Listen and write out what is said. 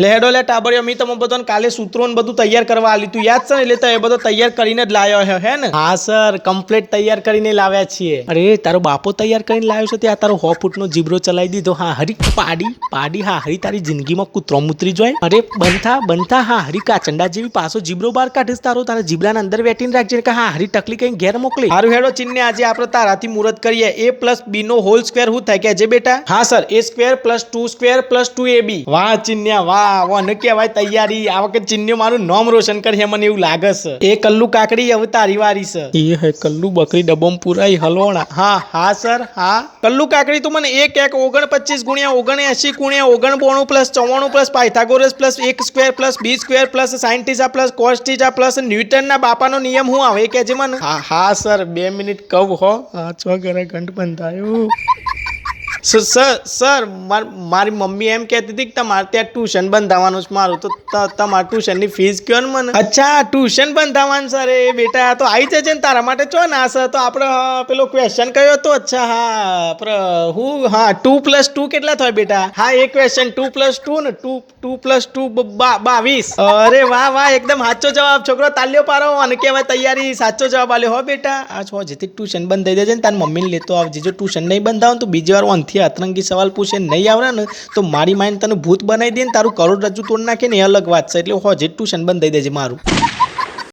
લેડો લે ટાબરિયો મી તમે બધાને કાલે સૂત્રો ને બધું તૈયાર કરવા આલી તું યાદ છે ને એટલે એ બધો તૈયાર કરીને જ લાવ્યો હે ને? હા સર કમ્પ્લીટ તૈયાર કરીને લાવ્યા છીએ. અરે તારો બાપો તૈયાર કરીને લાવ્યો છે ત્યાં તારો 100 ફૂટનો જીબ્રો ચલાવી દીધો. હા હરી પાડી હા હરી તારી જિંદગીમાં કૂતરો મુતરી જોય. અરે બનતા હા હરી કાચંડા જેવી પાછો જીબ્રો બહાર કાઢીશ તારા જીબ્રાના અંદર વેટીને રાખજે કે હા હરી ટકલી કઈ ઘેર મોકલી. હારું હેડો ચિન્ને આજે આપણે તારાથી મુહૂર્ત કરીએ. a + b નો હોલ સ્ક્વેર શું થાય કે જે બેટા? હા સર a² + 2² + 2ab. વાહ ચિન્યા વાહ વાને કહેવાય તૈયારી. આ વખત ચિન્યો મારું નામ રોશન કરે મને એવું લાગે છે. એ કલ્લુ કાકડી હવે તારી વારી છે. એ હે કલ્લુ બકરી ડબ્બમ પુરાઈ હલવાણા. હા સર હા કલ્લુ કાકડી તું મને 1 × 29 × 79 × 99 + 94 + પાયથાગોરસ + 1² + b² + sin θ + cos θ + ન્યૂટનના બાપાનો નિયમ હું આવે કે જે મને? હા સર 2 મિનિટ કહું હો. આ છો ઘરે ઘંટ બંધાયું. સર મારી મમ્મી એમ કહેતી હતી કે તમારે ત્યાં ટ્યુશન બંધાવવાનું છે મારું, તો તમારા ટ્યુશનની ફીસ કહો ને મને. અચ્છા ટ્યુશન બંધાવવાનું સર એ બેટા તો આવી જજે ને તારા માટે ચો ના સર. તો આપણે પેલો ક્વેશ્ચન કયો હતો? અચ્છા હા હું 2 + 2 કેટલા થાય બેટા? હા એ ક્વેશ્ચન 2 + 2 ને 2 + 2 22. અરે વાહ એકદમ સાચો જવાબ. છોકરો તાલ્યો પાડો અને કહેવાય તૈયારી સાચો જવાબ આલ્યો હો બેટા. આ છો જેથી ટ્યુશન બંધાઈ દેજે ને તારી મમ્મીને લેતો આવજે. જો ટ્યુશન નહીં બંધાવ તો બીજી વાર ઓનથી અતરંગી સવાલ પૂછે નહીં આવડે ને તો મારી માઇન્ડ તને ભૂત બનાવી દે ને તારું કરોડરજ્જુ તોડ નાખે ને એ અલગ વાત છે. એટલે હોજે ટ્યુશન બંધાઈ દેજે મારું.